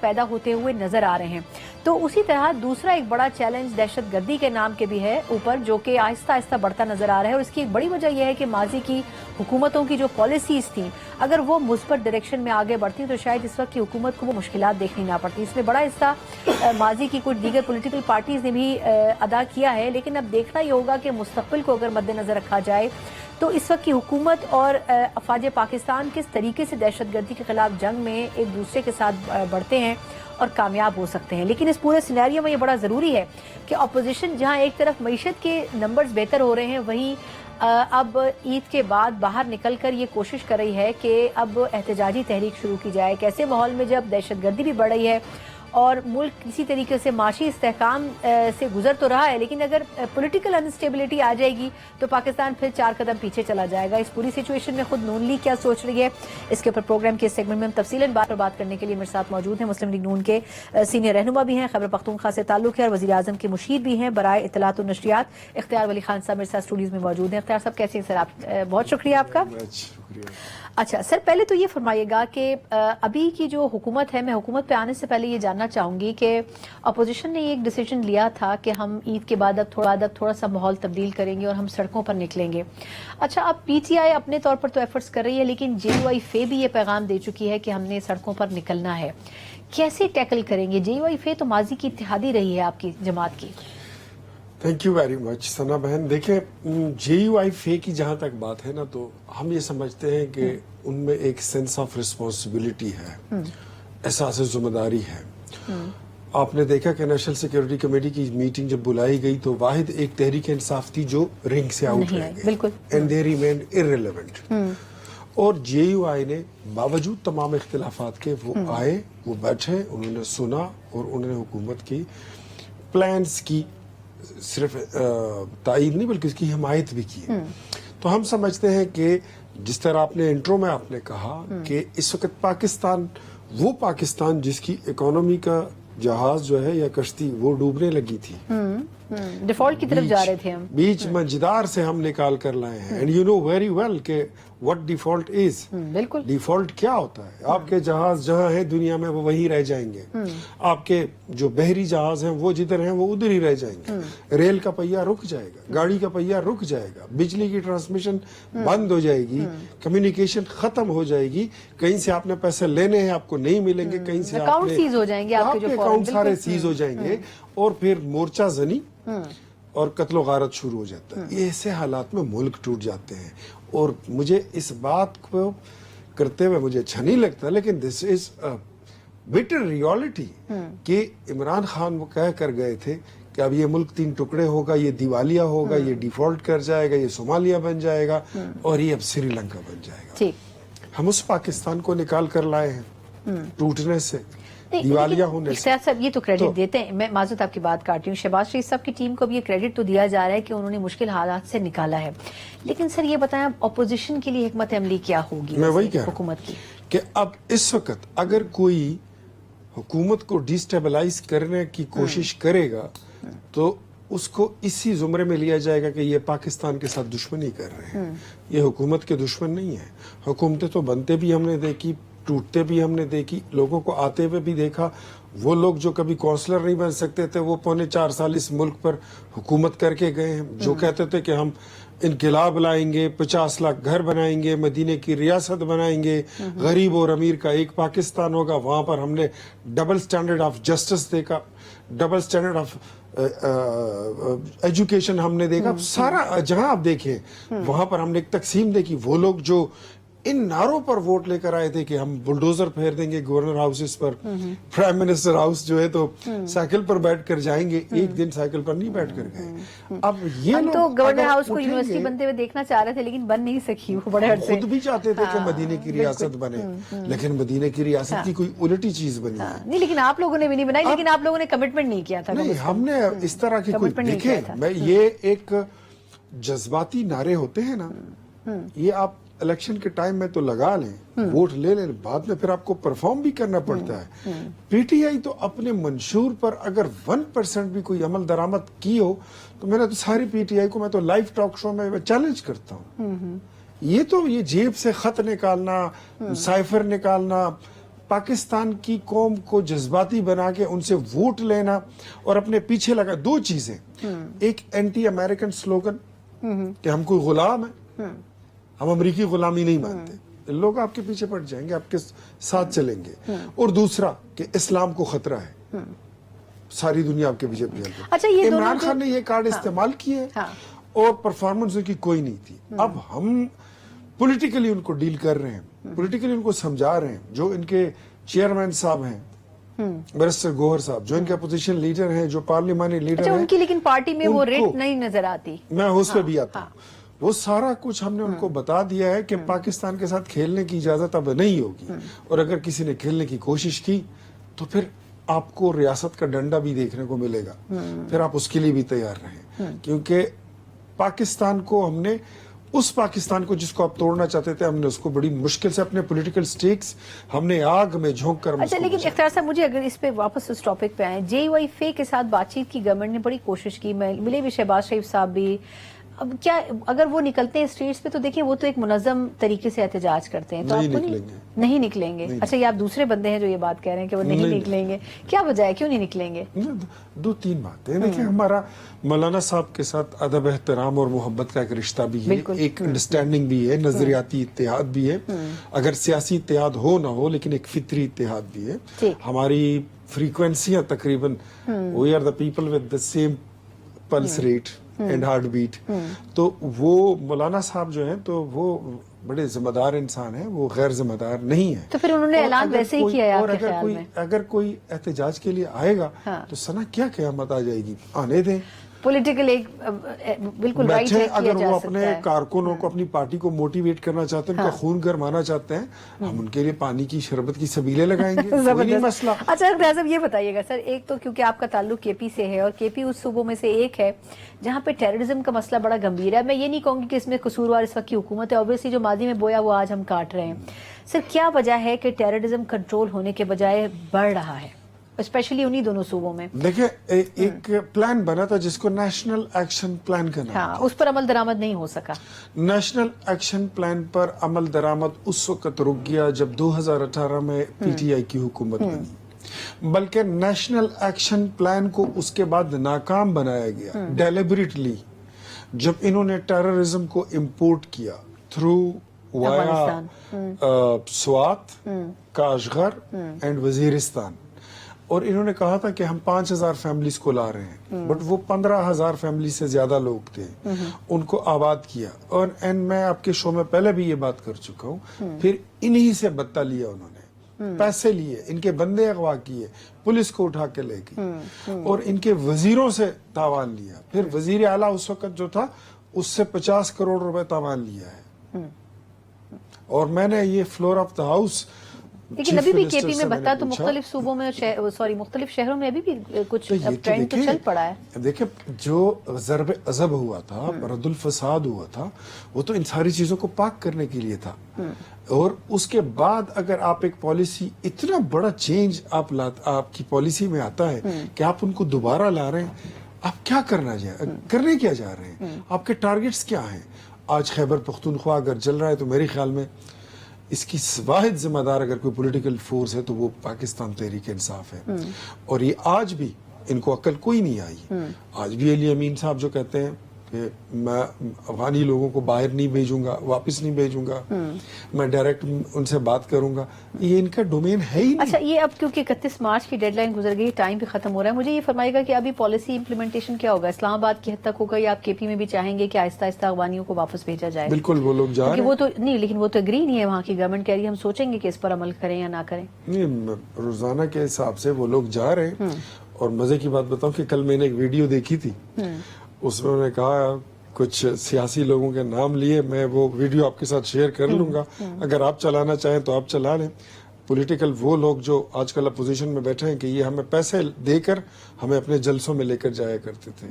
پیدا ہوتے ہوئے نظر آ رہے ہیں۔ تو اسی طرح دوسرا ایک بڑا چیلنج دہشت گردی کے نام کے بھی ہے اوپر، جو کہ آہستہ آہستہ بڑھتا نظر آ رہا ہے، اور اس کی ایک بڑی وجہ یہ ہے کہ ماضی کی حکومتوں کی جو پالیسیز تھیں، اگر وہ مثبت ڈائریکشن میں آگے بڑھتی تو شاید اس وقت کی حکومت کو وہ مشکلات دیکھنی نہ پڑتی۔ اس میں بڑا حصہ ماضی کی کچھ دیگر پولیٹیکل پارٹیز نے بھی ادا کیا ہے، لیکن اب دیکھنا یہ ہوگا کہ مستقبل کو اگر مد نظر رکھا جائے تو اس وقت کی حکومت اور افواج پاکستان کس طریقے سے دہشت گردی کے خلاف جنگ میں ایک دوسرے کے ساتھ بڑھتے ہیں اور کامیاب ہو سکتے ہیں۔ لیکن اس پورے سینیریو میں یہ بڑا ضروری ہے کہ اپوزیشن جہاں ایک طرف معیشت کے نمبرز بہتر ہو رہے ہیں، وہیں اب عید کے بعد باہر نکل کر یہ کوشش کر رہی ہے کہ اب احتجاجی تحریک شروع کی جائے۔ ایسے ماحول میں جب دہشت گردی بھی بڑھ رہی ہے اور ملک کسی طریقے سے معاشی استحکام سے گزر تو رہا ہے، لیکن اگر پولیٹیکل انسٹیبلٹی آ جائے گی تو پاکستان پھر 4 قدم پیچھے چلا جائے گا۔ اس پوری سچویشن میں خود نون لیگ کیا سوچ رہی ہے، اس کے اوپر پروگرام کے سیگمنٹ میں ہم تفصیلاً بات کرنے کے لیے میرے ساتھ موجود ہیں مسلم لیگ نون کے سینئر رہنما بھی ہیں، خیبر پختونخوا سے تعلق ہے اور وزیر اعظم کے مشیر بھی ہیں برائے اطلاعات و نشریات، اختیار ولی خان صاحب میرے ساتھ اسٹوڈیوز میں موجود ہیں۔ اختیار صاحب کیسے ہیں سر آپ؟ بہت شکریہ آپ کا۔ شکریہ. اچھا سر، پہلے تو یہ فرمائیے گا کہ ابھی کی جو حکومت ہے، میں حکومت پہ آنے سے پہلے یہ جاننا چاہوں گی کہ اپوزیشن نے ایک ڈیسیجن لیا تھا کہ ہم عید کے بعد اب تھوڑا سا ماحول تبدیل کریں گے اور ہم سڑکوں پر نکلیں گے. اچھا، اب پی ٹی آئی اپنے طور پر تو ایفرٹس کر رہی ہے، لیکن جے یو آئی فے بھی یہ پیغام دے چکی ہے کہ ہم نے سڑکوں پر نکلنا ہے. کیسے ٹیکل کریں گے؟ جے یو آئی فے تو ماضی کی اتحادی رہی ہے آپ کی جماعت کی. تھینک یو ویری مچ ثنا بہن. دیکھیں، جے یو آئی فے کی جہاں تک بات ہے نا، تو ہم یہ سمجھتے ہیں کہ ان میں ایک سینس آف رسپانسبلٹی ہے، احساس ذمہ داری ہے. آپ نے دیکھا کہ نیشنل سیکورٹی کمیٹی کی میٹنگ جب بلائی گئی تو واحد ایک تحریک انصاف تھی جو رنگ سے آؤٹ رہ گئی، بالکل، اینڈ دے ریمینڈ ارریلیونٹ. اور جے یو آئی نے باوجود تمام اختلافات کے وہ آئے، وہ بیٹھے، انہوں نے سنا اور انہوں نے حکومت کی پلانز کی صرف تائید نہیں بلکہ اس کی حمایت بھی کی. تو ہم سمجھتے ہیں کہ جس طرح آپ نے انٹرو میں آپ نے کہا کہ اس وقت پاکستان، وہ پاکستان جس کی اکانومی کا جہاز جو ہے یا کشتی وہ ڈوبنے لگی تھی، ڈیفالٹ کی طرف جا رہے تھے ہم، بیچ منجدار سے ہم نکال کر لائے ہیں. And you know very well کہ وٹ ڈیفالٹ از. بالکل، ڈیفالٹ کیا ہوتا ہے؟ آپ کے جہاز جہاں ہیں دنیا میں وہ وہیں رہ جائیں گے. آپ کے جو بحری جہاز ہیں وہ جدھر ہیں وہ ادھر ہی رہ جائیں گے. ریل کا پہیہ رک جائے گا، گاڑی کا پہیہ رک جائے گا، بجلی کی ٹرانسمیشن بند ہو جائے گی، کمیونیکیشن ختم ہو جائے گی. کہیں سے آپ نے پیسے لینے ہیں آپ کو نہیں ملیں گے، کہیں سے اکاؤنٹ سیز ہو جائیں گے، آپ کے جو اکاؤنٹ سارے سیز ہو جائیں گے، اور پھر مورچہ زنی اور قتل و غارت شروع ہو جاتا ہے. یہ ایسے حالات میں ملک ٹوٹ جاتے ہیں. اور مجھے اس بات کو کرتے ہوئے مجھے اچھا نہیں لگتا، لیکن دس از بٹر ریالٹی کہ عمران خان وہ کہہ کر گئے تھے کہ اب یہ ملک 3 ٹکڑے ہوگا، یہ دیوالیہ ہوگا، یہ ڈیفالٹ کر جائے گا، یہ صومالیہ بن جائے گا اور یہ اب سری لنکا بن جائے گا. ہم اس پاکستان کو نکال کر لائے ہیں ٹوٹنے سے، دیوالیہ ہونے سے. صاحب یہ تو کریڈٹ دیتے ہیں، میں معذرت آپ کی بات کاٹتی ہوں، شہباز شریف صاحب کی ٹیم کو بھی یہ کریڈٹ تو دیا جا رہا ہے کہ انہوں نے مشکل حالات سے نکالا ہے. لیکن سر یہ بتائیں اپوزیشن کے لیے حکمت عملی کیا ہوگی میں وہی کہہ رہا ہوں حکومت کی کہ اب اس وقت اگر کوئی حکومت کو ڈیسٹیبلائز کرنے کی کوشش کرے گا تو اس کو اسی زمرے میں لیا جائے گا کہ یہ پاکستان کے ساتھ دشمنی کر رہے ہیں. یہ حکومت کے دشمن نہیں ہے. حکومتیں تو بنتے بھی ہم نے دیکھی، ٹوٹتے بھی ہم نے دیکھی، لوگوں کو آتے ہوئے بھی دیکھا. وہ لوگ جو کبھی کونسلر نہیں بن سکتے تھے وہ 4.25 سال اس ملک پر حکومت کر کے گئے ہیں. جو کہتے تھے کہ ہم انقلاب لائیں گے، 50 لاکھ گھر بنائیں گے، مدینے کی ریاست بنائیں گے، غریب اور امیر کا ایک پاکستان ہوگا. وہاں پر ہم نے ڈبل سٹینڈرڈ آف جسٹس دیکھا، ڈبل سٹینڈرڈ آف ایجوکیشن ہم نے دیکھا. سارا جہاں آپ دیکھیں وہاں پر ہم نے ایک تقسیم دیکھی. وہ لوگ جو ان نعروں پر ووٹ لے کر آئے تھے کہ ہم بلڈوزر پھیر دیں گے گورنر ہاؤسز پر، پرائم منسٹر ہاؤس جو ہے تو سائیکل پر بیٹھ کر جائیں گے، ایک دن سائیکل پر نہیں بیٹھ کر گئے. اب یہ ہم تو لوگ گورنر ہاؤس کو یونیورسٹی بنتے ہوئے دیکھنا چاہ رہے تھے لیکن بن نہیں سکی. وہ بڑے عرصے خود بھی چاہتے تھے کہ مدینے کی ریاست بنے، لیکن مدینے کی ریاست کی کوئی الٹی چیز بنی ہے نہیں. لیکن آپ لوگوں نے بھی نہیں بنائی، لیکن آپ لوگوں نے کمٹمنٹ نہیں کیا تھا. نہیں، ہم نے اس طرح کی کوئی دیکھیں، میں یہ ایک جذباتی نعرے ہوتے ہیں نا، یہ آپ الیکشن کے ٹائم میں تو لگا لیں، ووٹ لے لیں، بعد میں پھر آپ کو پرفارم بھی کرنا پڑتا ہے. پی ٹی آئی تو اپنے منشور پر اگر 1% بھی کوئی عمل درآمد کی ہو تو میں نے تو ساری پی ٹی آئی کو، میں تو لائیو ٹاک شو میں چیلنج کرتا ہوں. یہ تو یہ جیب سے خط نکالنا، سائفر نکالنا، پاکستان کی قوم کو جذباتی بنا کے ان سے ووٹ لینا اور اپنے پیچھے لگا. 2 چیزیں، ایک اینٹی امریکن سلوگن کہ ہم کوئی غلام ہیں، ہم امریکی غلامی نہیں مانتے، لوگ آپ کے پیچھے پڑ جائیں گے، آپ کے ساتھ چلیں گے. اور دوسرا کہ اسلام کو خطرہ ہے، ساری دنیا آپ کے پیچھے پڑ جائے گی. عمران خان نے یہ کارڈ استعمال کیے اور پرفارمنس ان کی کوئی نہیں تھی. اب ہم پولیٹیکلی ان کو ڈیل کر رہے ہیں، پولیٹیکلی ان کو سمجھا رہے ہیں. جو ان کے چیئرمین صاحب ہیں بیرسٹر گوہر صاحب، جو ان کے اپوزیشن لیڈر ہیں، جو پارلیمانی لیڈر ہیں، ان کی لیکن پارٹی میں وہ ریٹ نہیں نظر آتی. میں اس پہ بھی آتا ہوں. وہ سارا کچھ ہم نے ان کو بتا دیا ہے کہ پاکستان کے ساتھ کھیلنے کی اجازت اب نہیں ہوگی، اور اگر کسی نے کھیلنے کی کوشش کی تو پھر آپ کو ریاست کا ڈنڈا بھی دیکھنے کو ملے گا. پھر آپ اس کے لیے بھی تیار رہیں، کیونکہ پاکستان کو ہم نے، اس پاکستان کو جس کو آپ توڑنا چاہتے تھے، ہم نے اس کو بڑی مشکل سے اپنے پولیٹیکل سٹیکس ہم نے آگ میں جھونک کر. اچھا، لیکن اختیار صاحب مجھے اگر اس پہ واپس اس ٹاپک پہ آئیں، جے یو آئی فے کے ساتھ بات چیت کی گورنمنٹ نے بڑی کوشش کی. ملے بھی شہباز شریف صاحب بھی، اب کیا اگر وہ نکلتے ہیں اسٹریٹس پہ تو دیکھیں وہ تو ایک منظم طریقے سے احتجاج کرتے ہیں, تو آپ کو نہیں نکلیں گے. اچھا یہ آپ دوسرے بندے ہیں جو یہ بات کہہ رہے ہیں کہ وہ نہیں نکلیں گے, کیا وجہ ہے, کیوں نہیں نکلیں گے؟ 2-3 باتیں. دیکھیں ہمارا مولانا صاحب کے ساتھ ادب, احترام اور محبت کا ایک رشتہ بھی ہے, ایک انڈرسٹینڈنگ بھی ہے, نظریاتی اتحاد بھی ہے. اگر سیاسی اتحاد ہو نہ ہو لیکن ایک فطری اتحاد بھی ہے. ہماری فریکوینسیاں تقریباً we are the people with the same pulse rate and heartbeat. تو وہ مولانا صاحب جو ہیں تو وہ بڑے ذمہ دار انسان ہیں, وہ غیر ذمہ دار نہیں ہے. تو پھر انہوں نے اعلان ویسے ہی کیا ہے آپ کے خیال میں؟ اگر کوئی احتجاج کے لیے آئے گا تو سنا کیا قیامت آ جائے گی, آنے دیں. پولیٹیکل ایک بالکل رائٹ ہے, اگر وہ اپنے کارکنوں کو, اپنی پارٹی کو موٹیویٹ کرنا چاہتے ہیں, ان کا خون گرمانا چاہتے ہیں, ہم ان کے لیے پانی کی شربت کی سبیلیں لگائیں گے, کوئی نہیں مسئلہ. اچھا اعظم یہ بتائیے گا سر, ایک تو کیونکہ آپ کا تعلق کے پی سے ہے اور کے پی اس صوبوں میں سے ایک ہے جہاں پہ ٹیررزم کا مسئلہ بڑا گمبھیر ہے. میں یہ نہیں کہوں گی کہ اس میں قصوروار اس وقت کی حکومت ہے, اوبویسلی جو ماضی میں بویا وہ آج ہم کاٹ رہے ہیں. سر کیا وجہ ہے کہ ٹیررزم کنٹرول ہونے کے بجائے بڑھ رہا ہے, اسپیشلی انہی دونوں صوبوں میں؟ دیکھیں ایک پلان بنا تھا جس کو نیشنل ایکشن پلان کا نام, اس پر عمل درآمد نہیں ہو سکا. نیشنل ایکشن پلان پر عمل درآمد اس وقت رک گیا جب 2018 میں پی ٹی آئی کی حکومت بنی, بلکہ نیشنل ایکشن پلان کو اس کے بعد ناکام بنایا گیا ڈیلیبریٹلی جب انہوں نے ٹیررزم کو امپورٹ کیا through via Swat, Kashgar and Waziristan. اور انہوں نے کہا تھا کہ ہم 5,000 فیملیز کو لا رہے ہیں, بٹ وہ 15,000 فیملی سے زیادہ لوگ تھے, ان کو آباد کیا. اور میں آپ کے شو میں پہلے بھی یہ بات کر چکا ہوں, پھر انہی سے بتہ لیا انہوں نے, پیسے لیے, ان کے بندے اغوا کیے, پولیس کو اٹھا کے لے گئی اور ان کے وزیروں سے تاوان لیا. پھر وزیر اعلیٰ اس وقت جو تھا اس سے 50 کروڑ روپے تاوان لیا ہے. اور میں نے یہ فلور آف دا ہاؤس, لیکن ابھی بھی کے پی میں بتا تو مختلف صوبوں میں مختلف شہروں میں ابھی بھی کچھ ٹرینڈ تو چل پڑا ہے. دیکھیں جو ضرب عذب ہوا تھا, رد الفساد ہوا تھا, وہ تو ان ساری چیزوں کو پاک کرنے کے لیے تھا. اور اس کے بعد اگر آپ ایک پالیسی, اتنا بڑا چینج آپ کی پالیسی میں آتا ہے کہ آپ ان کو دوبارہ لا رہے ہیں, آپ کیا کرنے کیا جا رہے ہیں, آپ کے ٹارگٹس کیا ہیں؟ آج خیبر پختونخوا اگر چل رہا ہے تو میرے خیال میں اس کی واحد ذمہ دار اگر کوئی پولیٹیکل فورس ہے تو وہ پاکستان تحریک انصاف ہے. اور یہ آج بھی ان کو عقل کوئی نہیں آئی. آج بھی علی امین صاحب جو کہتے ہیں کہ میں افغانی لوگوں کو باہر نہیں بھیجوں گا, واپس نہیں بھیجوں گا, میں ڈائریکٹ ان سے بات کروں گا, یہ ان کا ڈومین ہے ہی نہیں. اچھا یہ اب کیونکہ 31 مارچ کی ڈیڈ لائن گزر گئی, ٹائم بھی ختم ہو رہا ہے, مجھے یہ فرمائے گا کہ ابھی پالیسی امپلیمنٹیشن کیا ہوگا؟ اسلام آباد کی حد تک ہوگا یا آپ کے پی میں بھی چاہیں گے کہ آہستہ آہستہ افغانیوں کو واپس بھیجا جائے؟ بالکل وہ لوگ جا رہے ہیں, وہ تو نہیں, لیکن وہ تو اگری نہیں ہے, وہاں کی گورنمنٹ کہہ رہی ہے ہم سوچیں گے کہ اس پر عمل کریں یا نہ کریں. نہیں, روزانہ کے حساب سے وہ لوگ جا رہے ہیں. اور مزے کی بات بتاؤں کہ کل میں نے ایک ویڈیو دیکھی تھی, اس میں انہوں نے کہا کچھ سیاسی لوگوں کے نام لیے, میں وہ ویڈیو آپ کے ساتھ شیئر کر لوں گا, اگر آپ چلانا چاہیں تو آپ چلا لیں. پولیٹیکل وہ لوگ جو آج کل اپوزیشن میں بیٹھے ہیں کہ یہ ہمیں پیسے دے کر ہمیں اپنے جلسوں میں لے کر جایا کرتے تھے,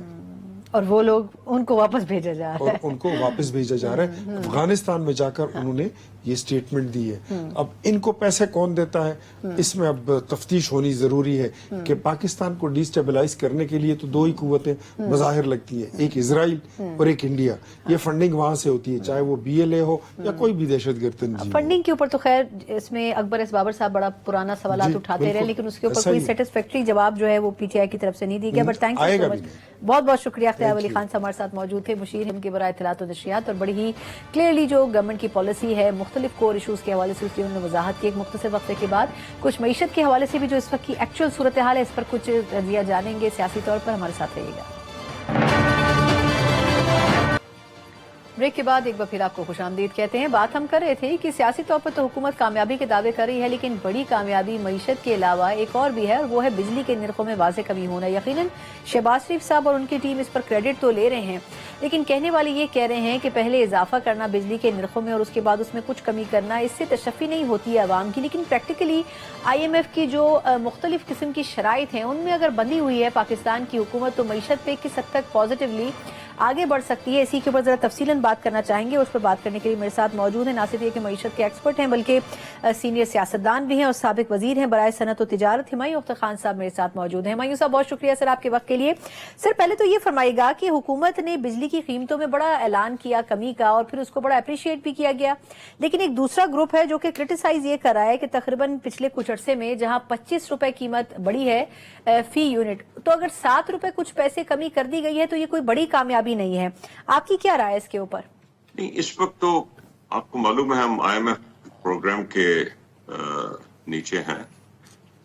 اور وہ لوگ ان کو واپس بھیجا جا رہا ہے. اور ان کو واپس بھیجا جا رہا ہے. افغانستان میں جا کر انہوں نے یہ سٹیٹمنٹ دی ہے. اب ان کو پیسے کون دیتا ہے, اس میں اب تفتیش ہونی ضروری ہے کہ پاکستان کو ڈی اسٹیبلائز کرنے کے لیے تو 2 ہی قوتیں بظاہر لگتی ہیں, ایک اسرائیل اور ایک انڈیا. یہ فنڈنگ وہاں سے ہوتی ہے, چاہے وہ BLA ہو یا کوئی بھی دہشت گرد تنظیم. فنڈنگ کے اوپر تو خیر اس میں اکبر ایس بابر صاحب بڑا پرانا سوالات اٹھاتے رہے, لیکن اس کے اوپر کوئی سیٹسفیکٹری جواب جو ہے وہ PTI کی طرف سے نہیں دی گیا. بٹ تھینک یو سو مچ, بہت بہت شکریہ. اختیار ولی خان ہمارے ساتھ موجود تھے, مشیر ان کے برائے اطلاعات و نشریات, اور بڑی ہی کلیئرلی جو گورنمنٹ کی پالیسی ہے مختلف کور ایشوز کے حوالے سے اس کی انہوں نے وضاحت کی. ایک مختصر وقفے کے بعد کچھ معیشت کے حوالے سے بھی جو اس وقت کی ایکچوئل صورتحال ہے اس پر کچھ رضیہ جانیں گے سیاسی طور پر. ہمارے ساتھ رہیے گا. بریک کے بعد ایک بار پھر آپ کو خوش آمدید کہتے ہیں. بات ہم کر رہے تھے کہ سیاسی طور پر تو حکومت کامیابی کے دعوے کر رہی ہے, لیکن بڑی کامیابی معیشت کے علاوہ ایک اور بھی ہے, اور وہ ہے بجلی کے نرخوں میں واضح کمی ہونا. یقیناً شہباز شریف صاحب اور ان کی ٹیم اس پر کریڈٹ تو لے رہے ہیں, لیکن کہنے والے یہ کہہ رہے ہیں کہ پہلے اضافہ کرنا بجلی کے نرخوں میں اور اس کے بعد اس میں کچھ کمی کرنا, اس سے تشفی نہیں ہوتی ہے عوام کی. لیکن پریکٹیکلی IMF کی جو مختلف قسم کی شرائط ہیں ان میں اگر بندھی ہوئی ہے پاکستان کی حکومت, تو معیشت پہ کس حد تک پازیٹیولی आगे बढ़ सकती है, इसी के ऊपर जरा तफसीलन बात करना चाहेंगे। उस पर बात करने के लिए मेरे साथ मौजूद हैं, ना सिर्फ ये कि मईशत के एक्सपर्ट हैं बल्कि सीनियर सियासतदान भी हैं और साबिक वजीर हैं बराए सनत और तिजारत, हुमायूं अख्तर खान साहब मेरे साथ मौजूद हैं। हुमायूं साहब, बहुत शुक्रिया सर आपके वक्त के लिए। सर, पहले तो ये फरमाइएगा कि हुकूमत ने बिजली की कीमतों में बड़ा ऐलान किया कमी का और फिर उसको बड़ा अप्रिशिएट भी किया गया, लेकिन एक दूसरा ग्रुप है जो कि क्रिटिसाइज ये कर रहा है कि तकरीबन पिछले कुछ अरसे में जहां 25 रुपए कीमत बढ़ी है फी यूनिट, तो अगर 7 रुपए कुछ पैसे कमी कर दी गई है तो ये कोई बड़ी कामयाबी नहीं है। आपकी क्या राय है इसके ऊपर? नहीं, इस वक्त तो आपको मालूम है हम IMF प्रोग्राम के नीचे हैं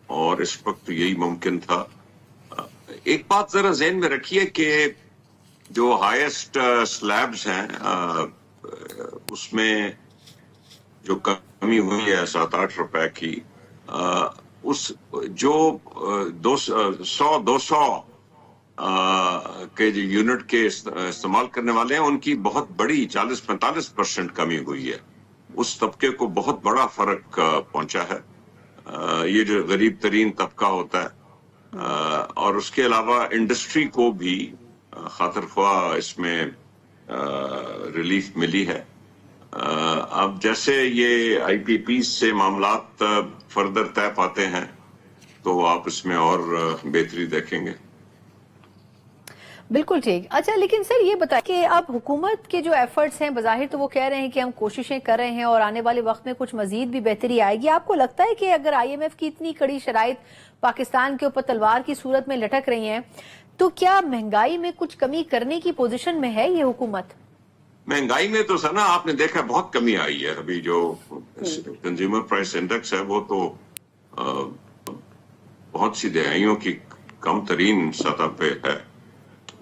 और इस वक्त यही मुमकिन था। एक बात जरा ज़हन में रखिए कि जो हाईएस्ट स्लैब्स हैं उसमें जो कमी हुई है 7-8 रुपए की, उस जो 200 के जो यूनिट के इस्तेमाल करने वाले हैं उनकी बहुत बड़ी 40-45% कमी हुई है। उस तबके को बहुत बड़ा फर्क पहुंचा है, ये जो गरीब तरीन तबका होता है, और उसके अलावा इंडस्ट्री को भी खातिर ख्वाह इसमें रिलीफ मिली है। अब जैसे ये IPP से मामलात फर्दर तय पाते हैं तो आप इसमें और बेहतरी देखेंगे। बिल्कुल ठीक। अच्छा, लेकिन सर ये बताइए कि अब हुकूमत के जो एफर्ट्स हैं, बज़ाहिर तो वो कह रहे हैं कि हम कोशिशें कर रहे हैं और आने वाले वक्त में कुछ मजीद भी बेहतरी आएगी। आपको लगता है कि अगर IMF की इतनी कड़ी शराइत पाकिस्तान के ऊपर तलवार की सूरत में लटक रही हैं, तो क्या महंगाई में कुछ कमी करने की पोजीशन में है ये हुकूमत? महंगाई में तो सर ना आपने देखा बहुत कमी आई है। अभी जो कंज्यूमर प्राइस इंडेक्स है वो तो बहुत सी दहाइयों की कम तरीन सतह पे है।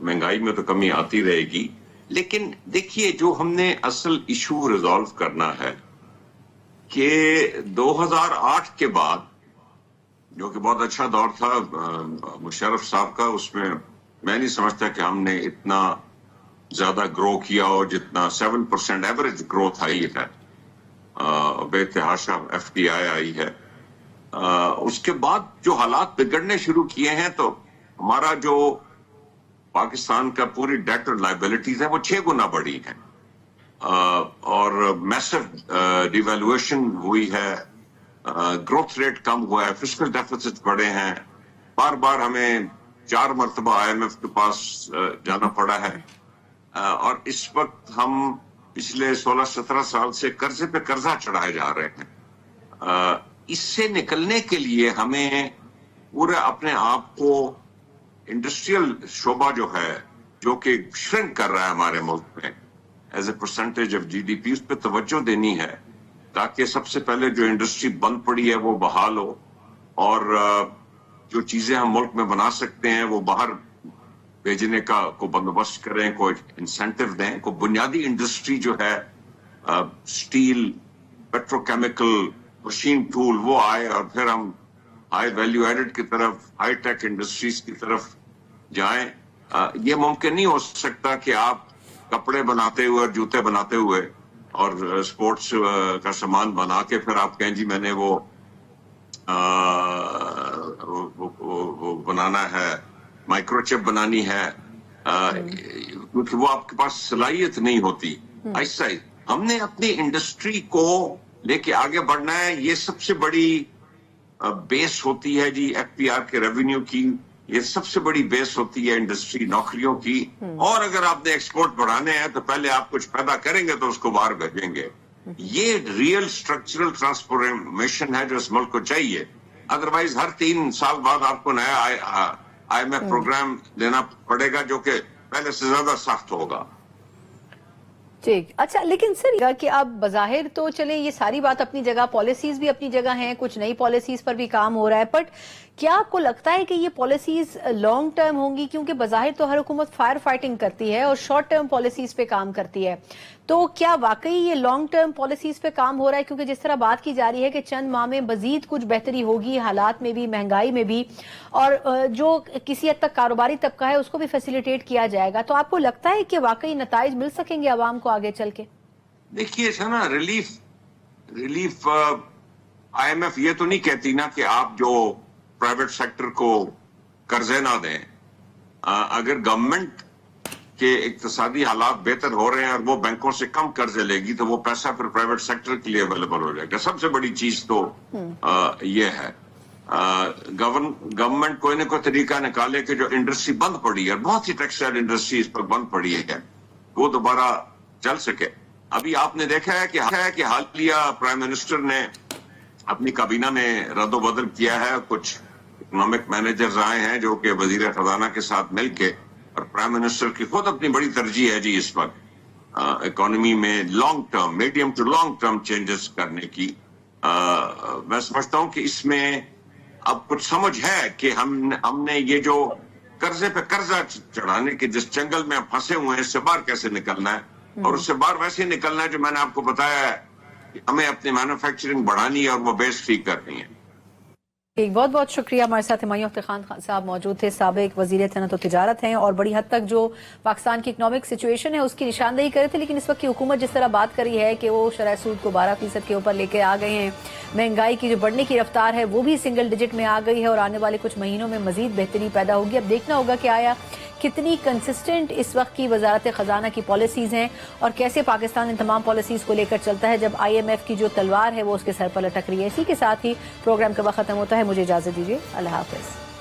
महंगाई में तो कमी आती रहेगी, लेकिन देखिए जो हमने असल इशू रिजॉल्व करना है कि 2008 के बाद जो कि बहुत अच्छा दौर था मुशर्रफ साहब का, उसमें मैं नहीं समझता कि हमने इतना ज्यादा ग्रो किया और जितना 7% एवरेज ग्रोथ आई है, बेतहाशा FDI आई है। उसके बाद जो हालात बिगड़ने शुरू किए हैं तो हमारा जो पाकिस्तान का पूरी डेट और लायबिलिटीज है वो 6 गुना बढ़ी है, और मैसिव डिवैल्यूएशन हुई है, ग्रोथ रेट कम हुआ है, फिस्कल डेफिसिट बढ़े हैं, बार बार हमें 4 मरतबा IMF के पास जाना पड़ा है, और इस वक्त हम पिछले 16-17 साल से कर्जे पे कर्जा चढ़ाए जा रहे हैं। इससे निकलने के लिए हमें पूरे अपने आप को इंडस्ट्रियल शोबा जो है जो कि श्रिंक कर रहा है हमारे मुल्क में as a percentage of GDP, उस पर तवज्जो देनी है ताकि सबसे पहले जो इंडस्ट्री बंद पड़ी है वो बहाल हो, और जो चीजें हम मुल्क में बना सकते हैं वो बाहर भेजने का को बंदोबस्त करें, कोई इंसेंटिव दें, कोई बुनियादी इंडस्ट्री जो है स्टील, पेट्रोकेमिकल, मशीन टूल वो आए और फिर हम हाई वैल्यू एडेड की तरफ, हाई टेक इंडस्ट्रीज की तरफ जाएं। ये मुमकिन नहीं हो सकता कि आप कपड़े बनाते हुए और जूते बनाते हुए और स्पोर्ट्स का सामान बना के फिर आप कहें जी मैंने वो बनाना है, माइक्रोचिप बनानी है, क्योंकि वो आपके पास सलाहियत नहीं होती। ऐसा ही हमने अपनी इंडस्ट्री को लेके आगे बढ़ना है। ये सबसे बड़ी बेस होती है जी FPR के रेवेन्यू की, ये सबसे बड़ी बेस होती है इंडस्ट्री नौकरियों की। और अगर आपने एक्सपोर्ट बढ़ाने हैं तो पहले आप कुछ पैदा करेंगे तो उसको बाहर भेजेंगे। ये रियल स्ट्रक्चरल ट्रांसफॉर्मेशन है जो इस मुल्क को चाहिए। अदरवाइज हर 3 साल बाद आपको नया IMF प्रोग्राम देना पड़ेगा जो कि पहले से ज्यादा सख्त होगा। ठीक। अच्छा, लेकिन सर कि अब बज़ाहिर तो चले ये सारी बात अपनी जगह, पॉलिसीज भी अपनी जगह हैं, कुछ नई पॉलिसीज पर भी काम हो रहा है, बट क्या आपको लगता है कि ये पॉलिसीज लॉन्ग टर्म होंगी? क्योंकि बज़ाहिर तो हर हुकूमत फायर फाइटिंग करती है और शॉर्ट टर्म पॉलिसीज पे काम करती है, तो क्या वाकई ये लॉन्ग टर्म पॉलिसीज पे काम हो रहा है? क्योंकि जिस तरह बात की जा रही है कि चंद माह में मजीद कुछ बेहतरी होगी हालात में भी, महंगाई में भी, और जो किसी हद तक कारोबारी तबका है उसको भी फैसिलिटेट किया जाएगा, तो आपको लगता है कि वाकई नताइज मिल सकेंगे आवाम को आगे चल के? देखिए ना, रिलीफ IMF ये तो नहीं कहती ना कि आप जो प्राइवेट सेक्टर को कर्जे ना दें। अगर गवर्नमेंट کہ اقتصادی حالات بہتر ہو رہے ہیں اور وہ بینکوں سے کم قرضے لے گی تو وہ پیسہ پھر پرائیویٹ سیکٹر کے لیے اویلیبل ہو جائے گا. سب سے بڑی چیز تو یہ ہے گورنمنٹ کوئی نہ کوئی طریقہ نکالے کہ جو انڈسٹری بند پڑی ہے، بہت سی ٹیکسٹائل انڈسٹری اس پر بند پڑی ہے، وہ دوبارہ چل سکے. ابھی آپ نے دیکھا ہے کہ حالیہ پرائم منسٹر نے اپنی کابینہ میں رد و بدل کیا ہے. کچھ اکنامک مینیجرز آئے ہیں جو کہ وزیر خزانہ کے ساتھ مل کے، اور پرائم منسٹر کی خود اپنی بڑی ترجیح ہے جی اس وقت اکانومی میں long term, medium to long term changes کرنے کی. میں سمجھتا ہوں کہ اس میں اب کچھ سمجھ ہے کہ ہم نے یہ جو قرضے پہ قرضہ چڑھانے کے جس جنگل میں پھنسے ہوئے ہیں اس سے باہر کیسے نکلنا ہے، اور اس سے باہر ویسے نکلنا ہے جو میں نے آپ کو بتایا ہے کہ ہمیں اپنی مینوفیکچرنگ بڑھانی ہے اور وہ بیس ٹھیک کرنی ہے. بہت بہت شکریہ. ہمارے ساتھ ہمایوں اختر خان صاحب موجود تھے، سابق وزیر صنعت و تجارت ہیں، اور بڑی حد تک جو پاکستان کی اکنامک سچویشن ہے اس کی نشاندہی کر رہے تھے. لیکن اس وقت کی حکومت جس طرح بات کر رہی ہے کہ وہ شرح سود کو 12% کے اوپر لے کے آ گئے ہیں، مہنگائی کی جو بڑھنے کی رفتار ہے وہ بھی سنگل ڈیجٹ میں آ گئی ہے، اور آنے والے کچھ مہینوں میں مزید بہتری پیدا ہوگی. اب دیکھنا ہوگا کہ آیا کتنی کنسسٹنٹ اس وقت کی وزارت خزانہ کی پالیسیز ہیں اور کیسے پاکستان ان تمام پالیسیز کو لے کر چلتا ہے جب IMF کی جو تلوار ہے وہ اس کے سر پر لٹک رہی ہے. اسی کے ساتھ ہی پروگرام کا وقت ختم ہوتا ہے. مجھے اجازت دیجیے. اللہ حافظ.